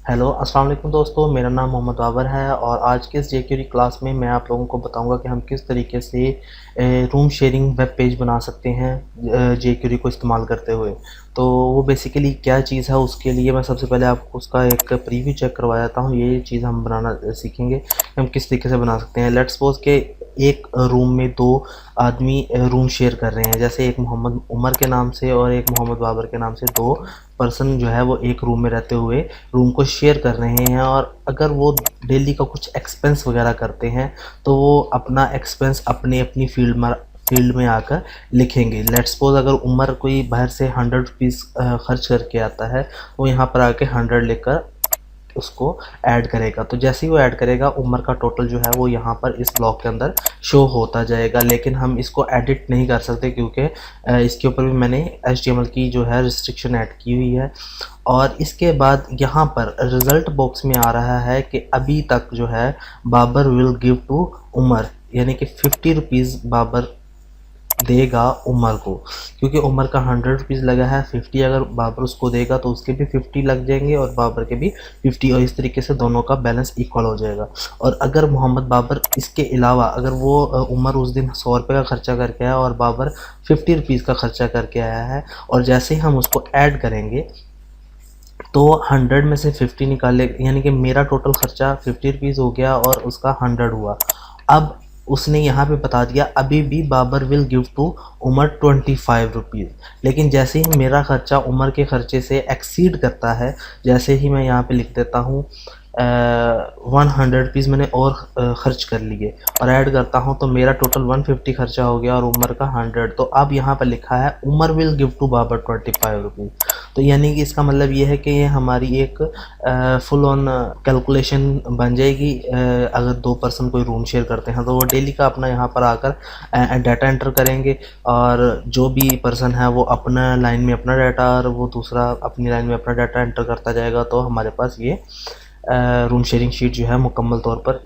Hello अस्सलाम वालेकुम दोस्तों, मेरा नाम मोहम्मद बाबर है और आज के इस जेक्यूरी क्लास में मैं आप लोगों को बताऊंगा कि हम किस तरीके से रूम शेयरिंग वेब पेज बना सकते हैं जेक्यूरी को इस्तेमाल करते हुए। तो वो बेसिकली क्या चीज़ है, उसके लिए मैं सबसे पहले आपको उसका एक प्रीव्यू चेक करवा देता हूँ। ये चीज़ हम बनाना सीखेंगे कि हम किस तरीके से बना सकते हैं। लेट्स सपोज के एक रूम में दो आदमी रूम शेयर कर रहे हैं, जैसे एक मोहम्मद उमर के नाम से और एक मोहम्मद बाबर के नाम से दो पर्सन जो है वो एक रूम में रहते हुए रूम को शेयर कर रहे हैं। और अगर वो डेली का कुछ एक्सपेंस वगैरह करते हैं तो वो अपना एक्सपेंस अपनी अपनी फील्ड में आकर लिखेंगे। लेट्स सपोज अगर उमर कोई बाहर से 100 रुपीज़ खर्च करके आता है, वो यहाँ पर आके 100 लेकर उसको ऐड करेगा। तो जैसे ही वो ऐड करेगा, उम्र का टोटल जो है वो यहाँ पर इस ब्लॉक के अंदर शो होता जाएगा। लेकिन हम इसको एडिट नहीं कर सकते क्योंकि इसके ऊपर भी मैंने HTML की जो है रिस्ट्रिक्शन ऐड की हुई है। और इसके बाद यहाँ पर रिज़ल्ट बॉक्स में आ रहा है कि अभी तक जो है Babar will give to Umar, यानी कि 50 रुपीज़ बाबर देगा उमर को, क्योंकि उमर का 100 रुपीज़ लगा है। 50 अगर बाबर उसको देगा तो उसके भी 50 लग जाएंगे और बाबर के भी 50, और इस तरीके से दोनों का बैलेंस इक्वल हो जाएगा। और अगर मोहम्मद बाबर इसके अलावा अगर वो उमर उस दिन 100 रुपये का खर्चा करके आया और बाबर 50 रुपीज़ का खर्चा करके आया है, और जैसे ही हम उसको ऐड करेंगे तो 100 में से 50 निकाले, यानी कि मेरा टोटल खर्चा 50 रुपीज़ हो गया और उसका 100 हुआ। अब उसने यहाँ पे बता दिया अभी भी Babar will give to Umar 25 rupees. लेकिन जैसे ही मेरा खर्चा उमर के खर्चे से एक्सीड करता है, जैसे ही मैं यहाँ पे लिख देता हूँ 100 रुपीज़ मैंने और ख़र्च कर लिए और ऐड करता हूँ, तो मेरा टोटल 150 खर्चा हो गया और उमर का 100। तो अब यहाँ पर लिखा है Umar will give to Babar 25 rupees. तो यानी कि इसका मतलब ये है कि ये हमारी एक फुल ऑन कैलकुलेशन बन जाएगी। अगर दो पर्सन कोई रूम शेयर करते हैं तो वो डेली का अपना यहाँ पर आकर डाटा एंटर करेंगे, और जो भी पर्सन है वो अपना लाइन में अपना डाटा और वो दूसरा अपनी लाइन में अपना डाटा एंटर करता जाएगा। तो हमारे पास ये रूम शेयरिंग शीट जो है मुकम्मल तौर पर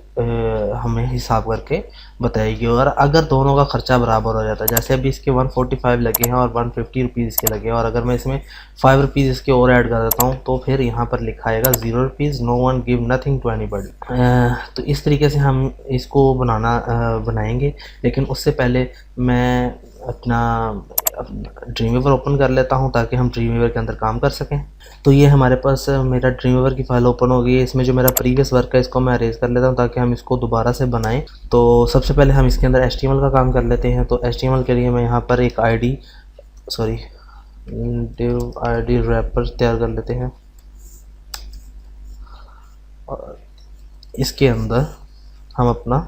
हमें हिसाब करके बताएगी। और अगर दोनों का खर्चा बराबर हो जाता है, जैसे अभी इसके 145 लगे हैं और 150 रुपीज़ इसके लगे हैं, और अगर मैं इसमें 5 रुपीज़ इसके और ऐड कर देता हूँ तो फिर यहाँ पर लिखा आएगा 0 rupees, no one give nothing to anybody. तो इस तरीके से हम इसको बनाएंगे। लेकिन उससे पहले मैं अपना ड्रीमवीवर ओपन कर लेता हूं ताकि हम ड्रीमवीवर के अंदर काम कर सकें। तो ये हमारे पास मेरा ड्रीमवीवर की फ़ाइल ओपन हो गई है। इसमें जो मेरा प्रीवियस वर्क है इसको मैं अरेज कर लेता हूं ताकि हम इसको दोबारा से बनाएं। तो सबसे पहले हम इसके अंदर HTML का काम कर लेते हैं। तो HTML के लिए मैं यहाँ पर एक div ID रैपर तैयार कर लेते हैं और इसके अंदर हम अपना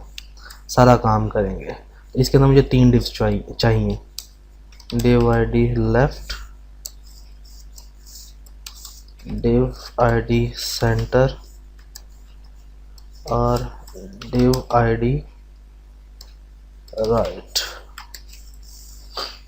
सारा काम करेंगे। इसके अंदर मुझे 3 डिव्स चाहिए, div ID left, div ID centre और div ID राइट।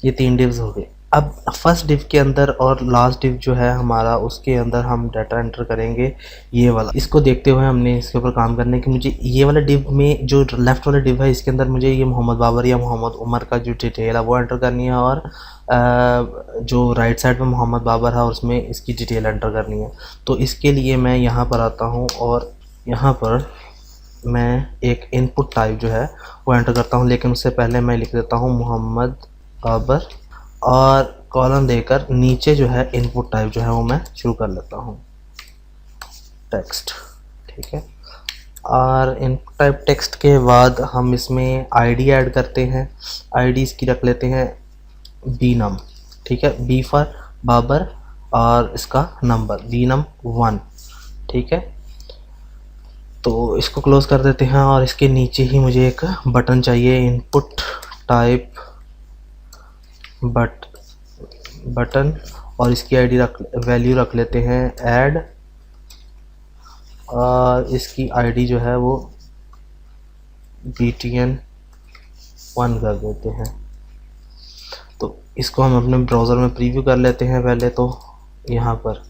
ये 3 डिव्स हो गए। अब फर्स्ट डिव के अंदर और लास्ट डिव जो है हमारा, उसके अंदर हम डाटा एंटर करेंगे ये वाला। इसको देखते हुए हमने इसके ऊपर काम करने की, मुझे ये वाला डिव में जो लेफ़्ट वाला डिव है इसके अंदर मुझे ये मोहम्मद बाबर या मोहम्मद उमर का जो डिटेल है वो एंटर करनी है, और जो राइट साइड में मोहम्मद बाबर है उसमें इसकी डिटेल एंटर करनी है। तो इसके लिए मैं यहाँ पर आता हूँ और यहाँ पर मैं एक इनपुट टाइप जो है वो एंटर करता हूँ। लेकिन उससे पहले मैं लिख देता हूँ मोहम्मद बाबर और कॉलम देकर नीचे जो है इनपुट टाइप जो है वो मैं शुरू कर लेता हूँ टेक्स्ट। ठीक है, और इनपुट टाइप टेक्स्ट के बाद हम इसमें ID ऐड करते हैं। ID इसकी रख लेते हैं bnum। ठीक है, B फॉर बाबर और इसका नंबर bnum 1। ठीक है, तो इसको क्लोज कर देते हैं और इसके नीचे ही मुझे एक बटन चाहिए, इनपुट टाइप बटन, और इसकी वैल्यू रख लेते हैं ऐड, और इसकी ID जो है वो btn1 कर देते हैं। तो इसको हम अपने ब्राउज़र में प्रीव्यू कर लेते हैं पहले तो यहाँ पर।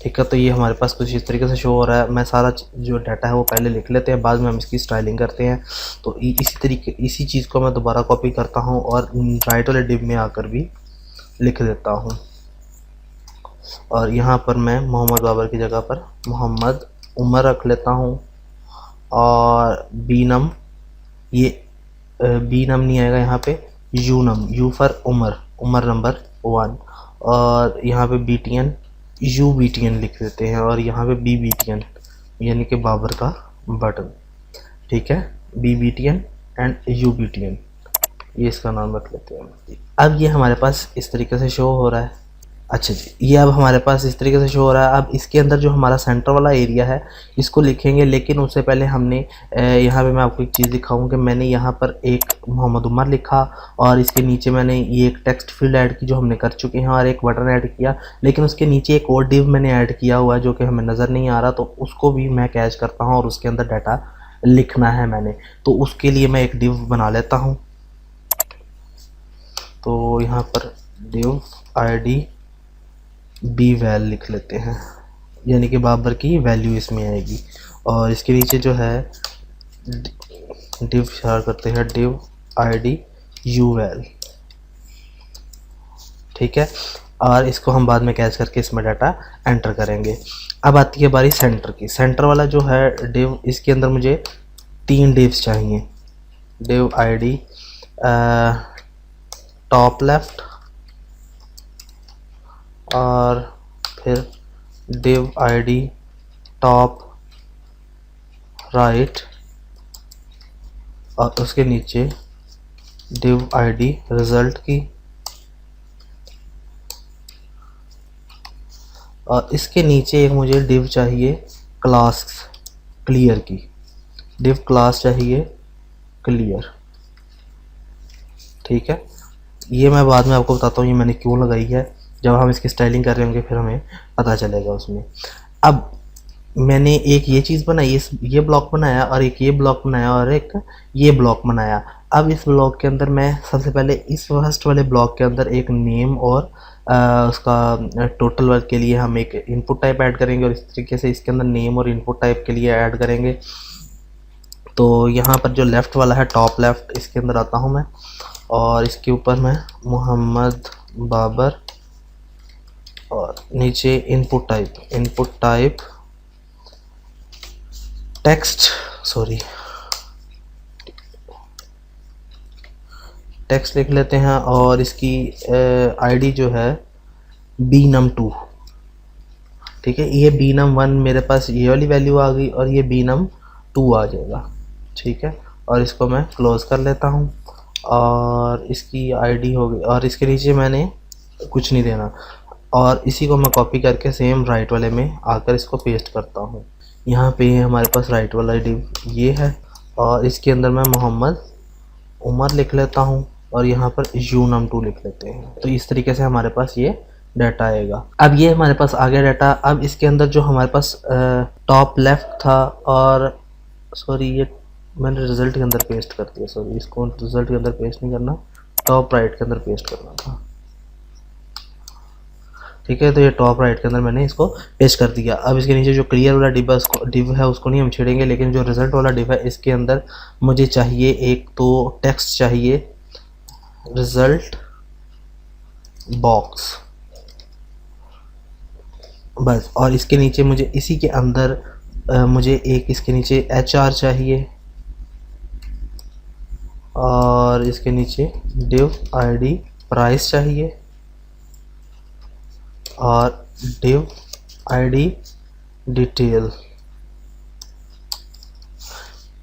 ठीक है, तो ये हमारे पास कुछ इस तरीके से शो हो रहा है। मैं सारा जो डाटा है वो पहले लिख लेते हैं, बाद में हम इसकी स्टाइलिंग करते हैं। तो इसी चीज़ को मैं दोबारा कॉपी करता हूँ और राइट वाले डिव में आकर भी लिख देता हूँ, और यहाँ पर मैं मोहम्मद बाबर की जगह पर मोहम्मद उमर रख लेता हूँ, और बी नम, ये बी नम नहीं आएगा यहाँ पे, U num, U for Umar, Umar number 1, और यहाँ पे B T N, U B T N लिख देते हैं, और यहाँ पे बी बी टी एन यानी कि बाबर का बटन। ठीक है, B B T N and U B T N, ये इसका नाम रख लेते हैं। अब ये हमारे पास इस तरीके से शो हो रहा है। अच्छा जी, ये अब हमारे पास इस तरीके से शो हो रहा है। अब इसके अंदर जो हमारा सेंटर वाला एरिया है इसको लिखेंगे, लेकिन उससे पहले हमने यहाँ पे मैं आपको एक चीज़ दिखाऊँ कि मैंने यहाँ पर एक मोहम्मद उमर लिखा, और इसके नीचे मैंने ये एक टेक्स्ट फील्ड ऐड की जो हमने कर चुके हैं, और एक बटन ऐड किया, लेकिन उसके नीचे एक और डिव मैंने ऐड किया हुआ है जो कि हमें नज़र नहीं आ रहा, तो उसको भी मैं कैच करता हूँ और उसके अंदर डाटा लिखना है मैंने। तो उसके लिए मैं एक डिव बना लेता हूँ। तो यहाँ पर डिव ID बी वैल लिख लेते हैं, यानी कि बाबर की वैल्यू इसमें आएगी, और इसके नीचे जो है डिव शेयर करते हैं, डिव ID यू वैल। ठीक है, और इसको हम बाद में कैच करके इसमें डाटा एंटर करेंगे। अब आती है बारी सेंटर की। सेंटर वाला जो है डिव, इसके अंदर मुझे 3 डिव्स चाहिए। डिव ID टॉप लेफ्ट, और फिर div ID टॉप राइट, और उसके नीचे div ID रिजल्ट की, और इसके नीचे एक मुझे div चाहिए क्लास क्लियर की, div क्लास चाहिए क्लियर। ठीक है, ये मैं बाद में आपको बताता हूँ ये मैंने क्यों लगाई है, जब हम इसकी स्टाइलिंग कर रहे होंगे फिर हमें पता चलेगा उसमें। अब मैंने एक ये चीज़ बनाई, ये ब्लॉक बनाया, और एक ये ब्लॉक बनाया, और एक ये ब्लॉक बनाया। अब इस ब्लॉक के अंदर मैं सबसे पहले इस फर्स्ट वाले ब्लॉक के अंदर एक नेम और उसका टोटल वर्क के लिए हम एक इनपुट टाइप ऐड करेंगे, और इस तरीके से इसके अंदर नेम और इनपुट टाइप के लिए ऐड करेंगे। तो यहाँ पर जो लेफ़्ट वाला है टॉप लेफ़्ट, इसके अंदर आता हूँ मैं, और इसके ऊपर मैं मोहम्मद बाबर, और नीचे इनपुट टाइप टेक्स्ट लिख लेते हैं, और इसकी आईडी जो है बी नम 2। ठीक है, ये बी नम 1 मेरे पास ये वाली वैल्यू आ गई, और ये बी नम 2 आ जाएगा। ठीक है, और इसको मैं क्लोज कर लेता हूँ, और इसकी आईडी हो गई, और इसके नीचे मैंने कुछ नहीं देना, और इसी को मैं कॉपी करके सेम राइट वाले में आकर इसको पेस्ट करता हूँ। यहाँ पे हमारे पास राइट वाला डिव ये है, और इसके अंदर मैं मोहम्मद उमर लिख लेता हूँ, और यहाँ पर यू नम 2 लिख लेते हैं। तो इस तरीके से हमारे पास ये डाटा आएगा। अब ये हमारे पास आ गया डाटा। अब इसके अंदर जो हमारे पास टॉप लेफ्ट था, और सॉरी ये मैंने रिज़ल्ट के अंदर पेस्ट कर दिया, सॉरी इसको रिज़ल्ट के अंदर पेस्ट नहीं करना, टॉप राइट के अंदर पेस्ट करना था। ठीक है, तो ये टॉप राइट के अंदर मैंने इसको पेस्ट कर दिया। अब इसके नीचे जो क्लियर वाला डिव है उसको नहीं हम छेड़ेंगे, लेकिन जो रिज़ल्ट वाला डिव है इसके अंदर मुझे चाहिए एक तो टेक्स्ट चाहिए रिज़ल्ट बॉक्स बस, और इसके नीचे मुझे इसी के अंदर मुझे एक इसके नीचे HR चाहिए, और इसके नीचे div ID प्राइस चाहिए, और div ID डिटेल।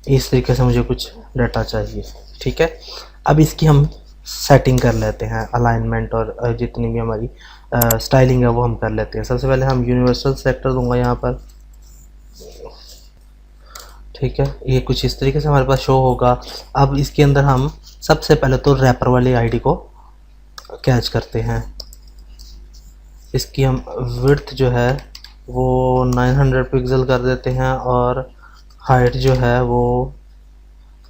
इस तरीके से मुझे कुछ डाटा चाहिए। ठीक है, अब इसकी हम सेटिंग कर लेते हैं, अलाइनमेंट और जितनी भी हमारी स्टाइलिंग है वो हम कर लेते हैं। सबसे पहले हम यूनिवर्सल सेलेक्टर दूंगा यहाँ पर। ठीक है, ये कुछ इस तरीके से हमारे पास शो होगा। अब इसके अंदर हम सबसे पहले तो रैपर वाली आईडी को कैच करते हैं। इसकी हम विड्थ जो है वो 900 पिक्सल कर देते हैं, और हाइट जो है वो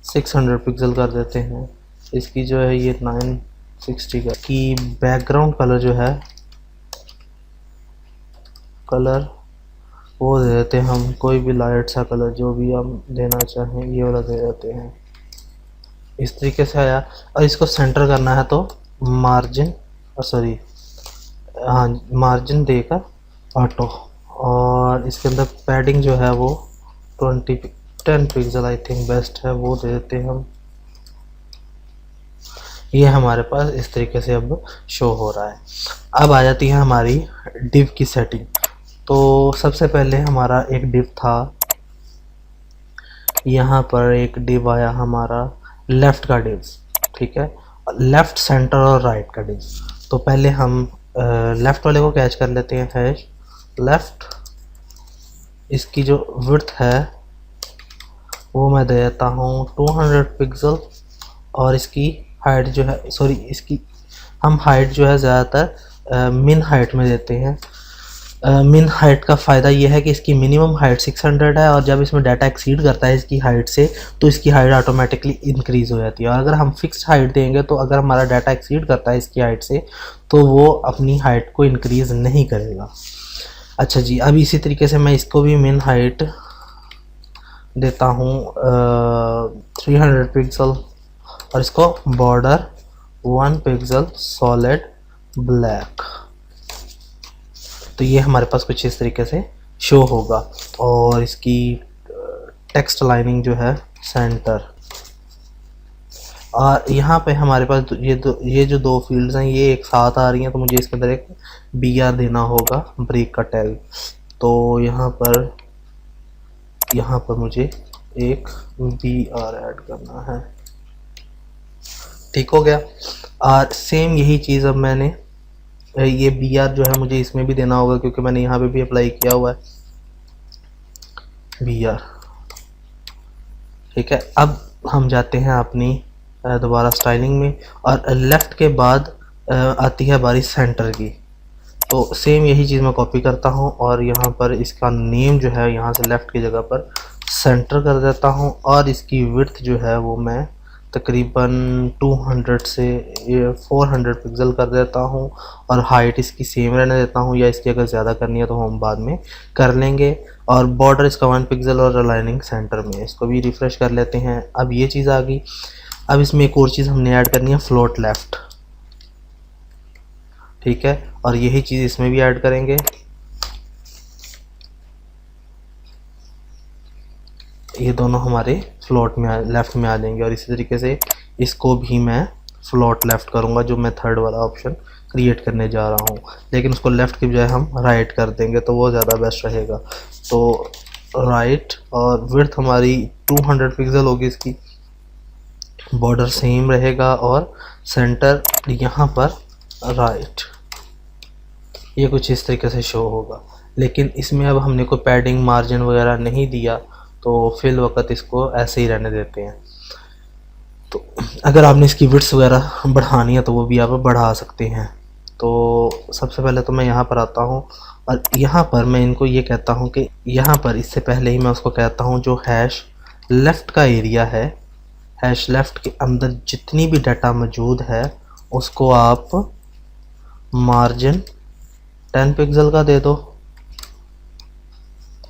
600 पिक्सल कर देते हैं। इसकी जो है ये 960 का की बैकग्राउंड कलर जो है कलर वो दे देते हैं हम, कोई भी लाइट सा कलर जो भी हम देना चाहें ये वाला दे देते हैं। इस तरीके से आया। और इसको सेंटर करना है तो मार्जिन सॉरी हाँ मार्जिन देकर ऑटो, और इसके अंदर पैडिंग जो है वो 10 पिक्सल आई थिंक बेस्ट है, वो दे देते हैं हम। ये हमारे पास इस तरीके से अब शो हो रहा है। अब आ जाती है हमारी डिव की सेटिंग। तो सबसे पहले हमारा एक डिव था, यहाँ पर एक डिव आया हमारा लेफ़्ट का डिव, ठीक है, लेफ़्ट सेंटर और राइट का डिव। तो पहले हम लेफ़्ट वाले को कैच कर लेते हैं, हैश लेफ़्ट, इसकी जो विड्थ है वो मैं दे देता हूँ 200 पिक्सल, और इसकी हाइट जो है, सॉरी इसकी हम हाइट जो है ज़्यादातर मिन हाइट में देते हैं। मिन हाइट का फ़ायदा ये है कि इसकी मिनिमम हाइट 600 है, और जब इसमें डाटा एक्सीड करता है इसकी हाइट से तो इसकी हाइट ऑटोमेटिकली इंक्रीज़ हो जाती है। और अगर हम फिक्स्ड हाइट देंगे तो अगर हमारा डाटा एक्सीड करता है इसकी हाइट से तो वो अपनी हाइट को इंक्रीज़ नहीं करेगा। अच्छा जी, अब इसी तरीके से मैं इसको भी मिन हाइट देता हूँ 300 पिक्सल, और इसको बॉर्डर 1 पिक्सल सॉलिड ब्लैक। तो ये हमारे पास कुछ इस तरीके से शो होगा। और इसकी टेक्स्ट लाइनिंग जो है सेंटर, और यहाँ पे हमारे पास ये जो दो फील्ड्स हैं ये एक साथ आ रही हैं, तो मुझे इसके अंदर एक BR देना होगा, ब्रेक का टैग। तो यहाँ पर मुझे एक BR ऐड करना है, ठीक हो गया। और सेम यही चीज़ अब मैंने ये BR जो है मुझे इसमें भी देना होगा, क्योंकि मैंने यहाँ पे भी अप्लाई किया हुआ है BR, ठीक है। अब हम जाते हैं अपनी दोबारा स्टाइलिंग में, और लेफ़्ट के बाद आती है बारी सेंटर की। तो सेम यही चीज़ मैं कॉपी करता हूँ, और यहाँ पर इसका नेम जो है यहाँ से लेफ़्ट की जगह पर सेंटर कर देता हूँ, और इसकी विड्थ जो है वो मैं तकरीबन 200 से 400 पिक्सल कर देता हूँ, और हाइट इसकी सेम रहने देता हूँ, या इसकी अगर ज़्यादा करनी है तो हम बाद में कर लेंगे। और बॉर्डर इसका 1 पिक्सल और अलाइनिंग सेंटर में। इसको भी रिफ़्रेश कर लेते हैं। अब ये चीज़ आ गई। अब इसमें एक और चीज़ हमने ऐड करनी है, फ्लोट लेफ़्ट, ठीक है, और यही चीज़ इसमें भी ऐड करेंगे। ये दोनों हमारे फ्लोट में लेफ़्ट में आ जाएंगे, और इसी तरीके से इसको भी मैं फ्लोट लेफ़्ट करूँगा, जो मैं थर्ड वाला ऑप्शन क्रिएट करने जा रहा हूँ। लेकिन उसको लेफ़्ट की बजाय हम राइट कर देंगे तो वो ज़्यादा बेस्ट रहेगा। तो राइट, और विड्थ हमारी 200 पिक्सल होगी, इसकी बॉर्डर सेम रहेगा, और सेंटर यहाँ पर राइट। ये कुछ इस तरीके से शो होगा। लेकिन इसमें अब हमने कोई पैडिंग मार्जिन वगैरह नहीं दिया, तो फिल वक्त इसको ऐसे ही रहने देते हैं। तो अगर आपने इसकी विड्थ वगैरह बढ़ानी है तो वो भी आप बढ़ा सकते हैं। तो सबसे पहले तो मैं यहाँ पर आता हूँ, और यहाँ पर मैं इनको ये कहता हूँ कि यहाँ पर इससे पहले ही मैं उसको कहता हूँ जो हैश लेफ़्ट का एरिया है, हैश लेफ़्ट के अंदर जितनी भी डाटा मौजूद है उसको आप मार्जिन 10 पिक्सल का दे दो,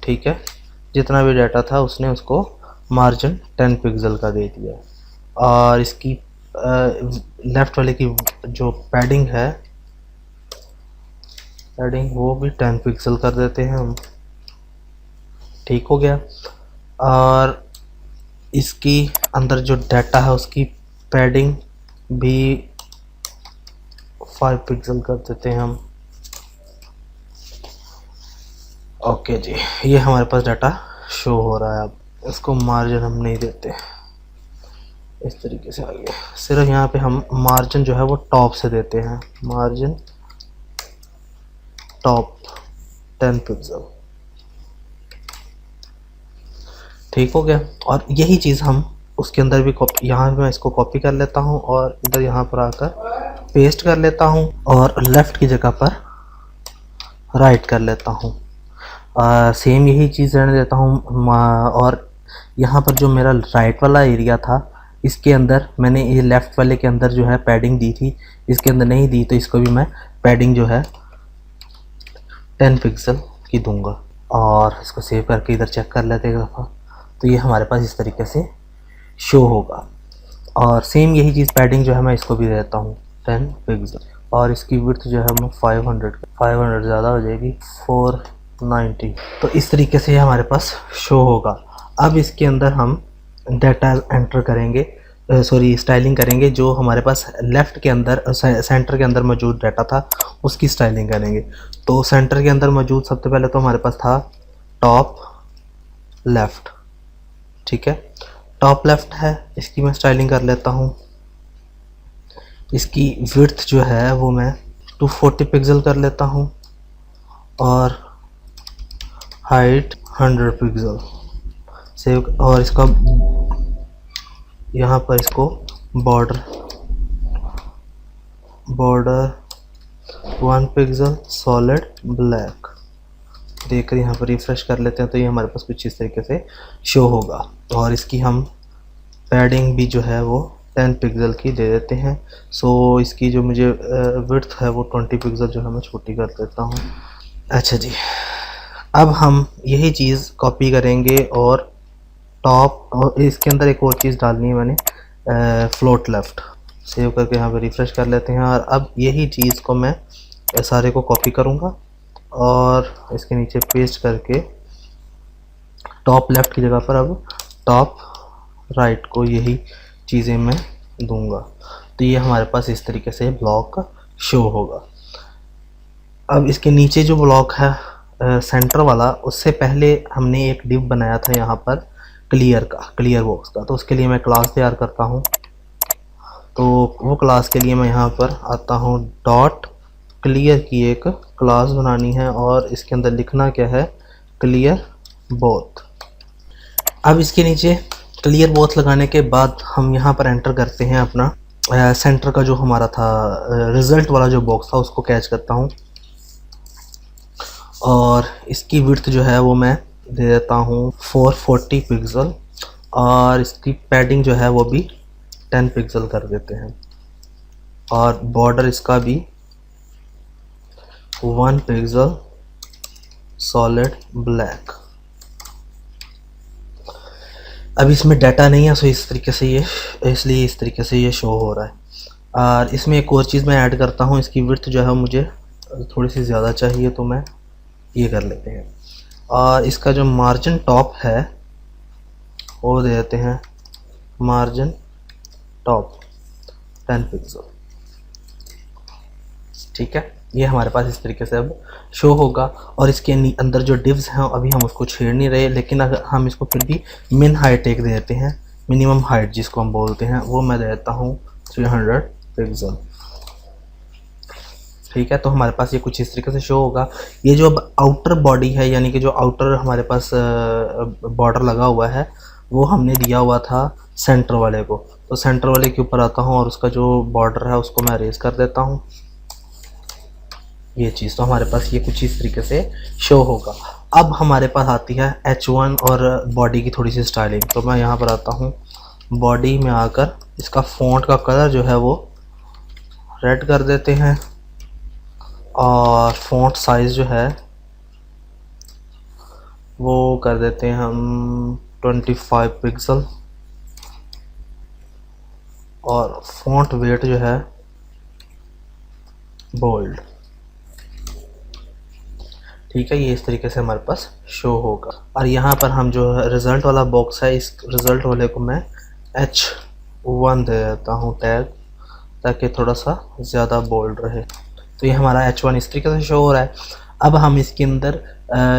ठीक है। जितना भी डाटा था उसने उसको मार्जिन 10 पिक्सल का दे दिया। और इसकी लेफ़्ट वाले की जो पैडिंग है, पैडिंग वो भी 10 पिक्सल कर देते हैं हम, ठीक हो गया। और इसकी अंदर जो डाटा है उसकी पैडिंग भी 5 पिक्सल कर देते हैं हम। ओके जी, ये हमारे पास डाटा शो हो रहा है। अब इसको मार्जिन हम नहीं देते, इस तरीके से आगे सिर्फ यहाँ पे हम मार्जिन जो है वो टॉप से देते हैं, मार्जिन टॉप 10 पिक्सल, ठीक हो गया। और यही चीज़ हम उसके अंदर भी कॉपी, यहाँ मैं इसको कॉपी कर लेता हूँ और इधर यहाँ पर आकर पेस्ट कर लेता हूँ, और लेफ़्ट की जगह पर राइट कर लेता हूँ। सेम यही चीज़ रहने देता हूँ। और यहाँ पर जो मेरा राइट वाला एरिया था इसके अंदर मैंने ये लेफ़्ट वाले के अंदर जो है पैडिंग दी थी, इसके अंदर नहीं दी, तो इसको भी मैं पैडिंग जो है 10 पिक्सल की दूंगा। और इसको सेव करके इधर चेक कर लेते हैं एक दफ़ा, तो ये हमारे पास इस तरीके से शो होगा। और सेम यही चीज़ पैडिंग जो है मैं इसको भी देता हूँ 10 पिक्सल, और इसकी विड्थ जो है मैं 500 ज़्यादा हो जाएगी 490। तो इस तरीके से हमारे पास शो होगा। अब इसके अंदर हम डाटा एंटर करेंगे, सॉरी स्टाइलिंग करेंगे। जो हमारे पास लेफ़्ट के अंदर सेंटर के अंदर मौजूद डाटा था उसकी स्टाइलिंग करेंगे। तो सेंटर के अंदर मौजूद सबसे पहले तो हमारे पास था टॉप लेफ़्ट, ठीक है। टॉप लेफ़्ट है, इसकी मैं स्टाइलिंग कर लेता हूँ। इसकी विड्थ जो है वो मैं 240 पिक्सल कर लेता हूँ और हाइट 100 पिक्सल सेव। और इसका यहाँ पर इसको बॉर्डर 1 पिक्सल सॉलिड ब्लैक देकर यहाँ पर रिफ्रेश कर लेते हैं तो ये हमारे पास कुछ इस तरीके से शो होगा। और इसकी हम पैडिंग भी जो है वो 10 पिक्सल की दे देते हैं। सो इसकी जो मुझे विड्थ है वो 20 पिक्सल जो है मैं छोटी कर देता हूँ। अच्छा जी, अब हम यही चीज़ कॉपी करेंगे और टॉप, और इसके अंदर एक और चीज़ डालनी है मैंने, फ्लोट लेफ़्ट। सेव करके यहाँ पे रिफ़्रेश कर लेते हैं। और अब यही चीज़ को मैं सारे को कॉपी करूँगा और इसके नीचे पेस्ट करके टॉप लेफ़्ट की जगह पर अब टॉप राइट को यही चीज़ें मैं दूंगा। तो ये हमारे पास इस तरीके से ब्लॉक शो होगा। अब इसके नीचे जो ब्लॉक है सेंटर वाला, उससे पहले हमने एक डिव बनाया था यहाँ पर क्लियर बॉक्स का। तो उसके लिए मैं क्लास तैयार करता हूँ। तो वो क्लास के लिए मैं यहाँ पर आता हूँ, डॉट क्लियर की एक क्लास बनानी है और इसके अंदर लिखना क्या है, क्लियर बोथ। अब इसके नीचे क्लियर बोथ लगाने के बाद हम यहाँ पर एंटर करते हैं अपना सेंटर का जो हमारा था रिज़ल्ट वाला जो बॉक्स था उसको कैच करता हूँ और इसकी विड्थ जो है वो मैं दे देता हूँ 440 पिक्सल और इसकी पैडिंग जो है वो भी 10 पिक्सल कर देते हैं और बॉर्डर इसका भी 1 पिक्सल सॉलिड ब्लैक। अब इसमें डाटा नहीं है सो इस तरीके से ये, इसलिए इस तरीके से ये शो हो रहा है। और इसमें एक और चीज़ मैं ऐड करता हूँ, इसकी विड्थ जो है मुझे थोड़ी सी ज़्यादा चाहिए तो मैं ये कर लेते हैं। और इसका जो मार्जिन टॉप है वो दे देते हैं मार्जिन टॉप 10 पिक्सल, ठीक है। ये हमारे पास इस तरीके से अब शो होगा। और इसके अंदर जो डिव्स हैं अभी हम उसको छेड़ नहीं रहे, लेकिन अगर हम इसको फिर भी मिन हाइट एक दे देते हैं, मिनिमम हाइट जिसको हम बोलते हैं, वो मैं दे देता हूँ 300 पिक्सल, ठीक है। तो हमारे पास ये कुछ इस तरीके से शो होगा। ये जो अब आउटर बॉडी है, यानी कि जो आउटर हमारे पास बॉर्डर लगा हुआ है, वो हमने दिया हुआ था सेंटर वाले को। तो सेंटर वाले के ऊपर आता हूँ और उसका जो बॉर्डर है उसको मैं अरेज कर देता हूँ, ये चीज़। तो हमारे पास ये कुछ इस तरीके से शो होगा। अब हमारे पास आती है H1 और बॉडी की थोड़ी सी स्टाइलिंग। तो मैं यहाँ पर आता हूँ, बॉडी में आकर इसका फ़ॉन्ट का कलर जो है वो रेड कर देते हैं और फ़ॉन्ट साइज़ जो है वो कर देते हैं हम 25 पिक्सल और फ़ॉन्ट वेट जो है बोल्ड, ठीक है। ये इस तरीके से हमारे पास शो होगा। और यहाँ पर हम जो रिज़ल्ट वाला बॉक्स है, इस रिज़ल्ट वाले को मैं H1 दे देता हूँ टैग, ताकि थोड़ा सा ज़्यादा बोल्ड रहे। तो ये हमारा H1 इस तरीके से शो हो रहा है। अब हम इसके अंदर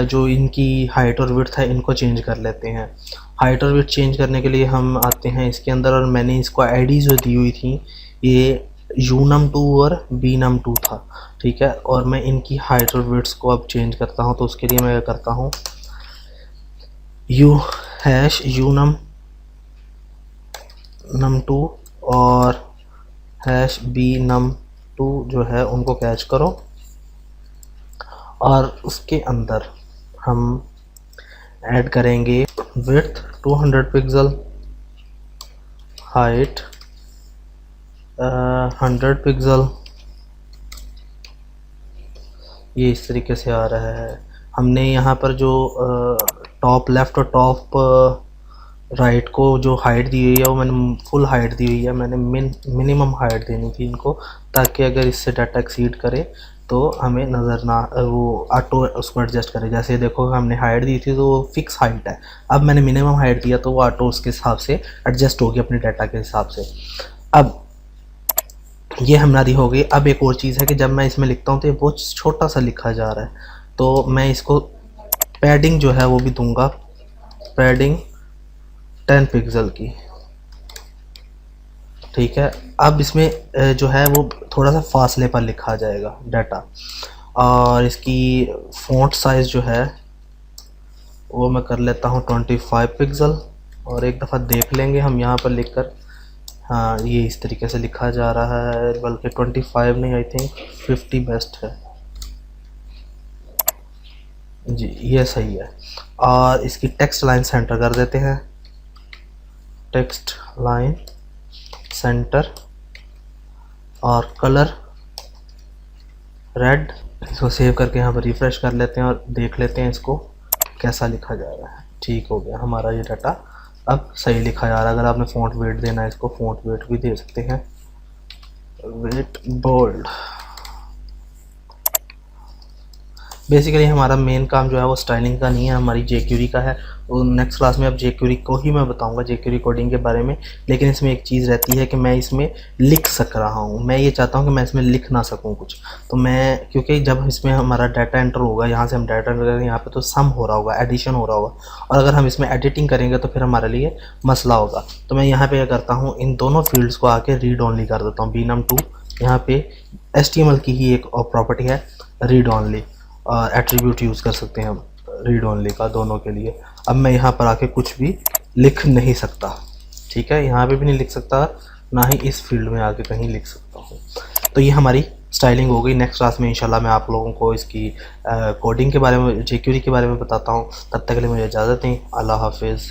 जो इनकी हाइट और विड्थ है इनको चेंज कर लेते हैं। हाइट और विड्थ चेंज करने के लिए हम आते हैं इसके अंदर और मैंने इसको आईडी जो दी हुई थी ये unum2 और bnum2 था, ठीक है। और मैं इनकी हाइट और विड्थ को अब चेंज करता हूँ। तो उसके लिए मैं करता हूँ unum2 और bnum2 जो है उनको कैच करो और उसके अंदर हम ऐड करेंगे विड्थ 200 पिक्सल, हाइट 100 पिक्सल। ये इस तरीके से आ रहा है। हमने यहाँ पर जो टॉप लेफ़्ट और टॉप राइट को जो हाइट दी हुई है वो मैंने फुल हाइट दी हुई है, मैंने मिनिमम हाइट देनी थी इनको, ताकि अगर इससे डाटा एक्सीड करे तो हमें नज़र ना वो ऑटो उसको एडजस्ट करे। जैसे देखो हमने हाइट दी थी तो वो फिक्स हाइट है, अब मैंने मिनिमम हाइट दिया तो वो ऑटो उसके हिसाब से एडजस्ट होगी अपने डाटा के हिसाब से। अब ये हमारी हो गई। अब एक और चीज़ है कि जब मैं इसमें लिखता हूँ तो ये बहुत छोटा सा लिखा जा रहा है, तो मैं इसको पैडिंग जो है वो भी दूंगा, पैडिंग 10 पिक्सल की, ठीक है। अब इसमें जो है वो थोड़ा सा फासले पर लिखा जाएगा डाटा, और इसकी फ़ॉन्ट साइज़ जो है वो मैं कर लेता हूँ 25 पिक्सल, और एक दफ़ा देख लेंगे हम यहाँ पर लिखकर। हाँ, ये इस तरीके से लिखा जा रहा है, बल्कि 25 नहीं, आई थिंक 50 बेस्ट है जी, ये सही है। और इसकी टेक्स्ट लाइन सेंटर कर देते हैं, टेक्स्ट लाइन सेंटर, और कलर रेड। इसको सेव करके यहाँ पर रिफ़्रेश कर लेते हैं और देख लेते हैं इसको कैसा लिखा जा रहा है। ठीक हो गया, हमारा ये डाटा अब सही लिखा जा रहा है। अगर आपने फ़ॉन्ट वेट देना है इसको फ़ॉन्ट वेट भी दे सकते हैं, वेट बोल्ड। बेसिकली हमारा मेन काम जो है वो स्टाइलिंग का नहीं है, हमारी जेक्यूरी का है। और नेक्स्ट क्लास में अब जेक्यूरी को ही मैं बताऊंगा, जेक्यूरी कोडिंग के बारे में। लेकिन इसमें एक चीज़ रहती है कि मैं इसमें लिख सक रहा हूँ, मैं ये चाहता हूँ कि मैं इसमें लिख ना सकूँ कुछ। तो मैं, क्योंकि जब इसमें हमारा डाटा एंटर होगा, यहाँ से हम डाटा एंटर करेंगे, यहाँ पे तो सम हो रहा होगा, एडिशन हो रहा होगा, और अगर हम इसमें एडिटिंग करेंगे तो फिर हमारे लिए मसला होगा। तो मैं यहाँ पे क्या करता हूँ, इन दोनों फील्ड्स को आके रीड ऑनली कर देता हूँ, bnum2। यहाँ पे HTML की ही एक प्रॉपर्टी है रीड ऑनली, और एट्रीब्यूट यूज़ कर सकते हैं हम रीड ऑनली का दोनों के लिए। अब मैं यहाँ पर आके कुछ भी लिख नहीं सकता, ठीक है, यहाँ पे भी नहीं लिख सकता, ना ही इस फील्ड में आके कहीं लिख सकता हूँ। तो ये हमारी स्टाइलिंग हो गई। नेक्स्ट क्लास में इंशाल्लाह मैं आप लोगों को इसकी कोडिंग के बारे में, जेक्यूरी के बारे में बताता हूँ। तब तक के लिए मुझे इजाज़त दें। अल्लाह हाफिज़।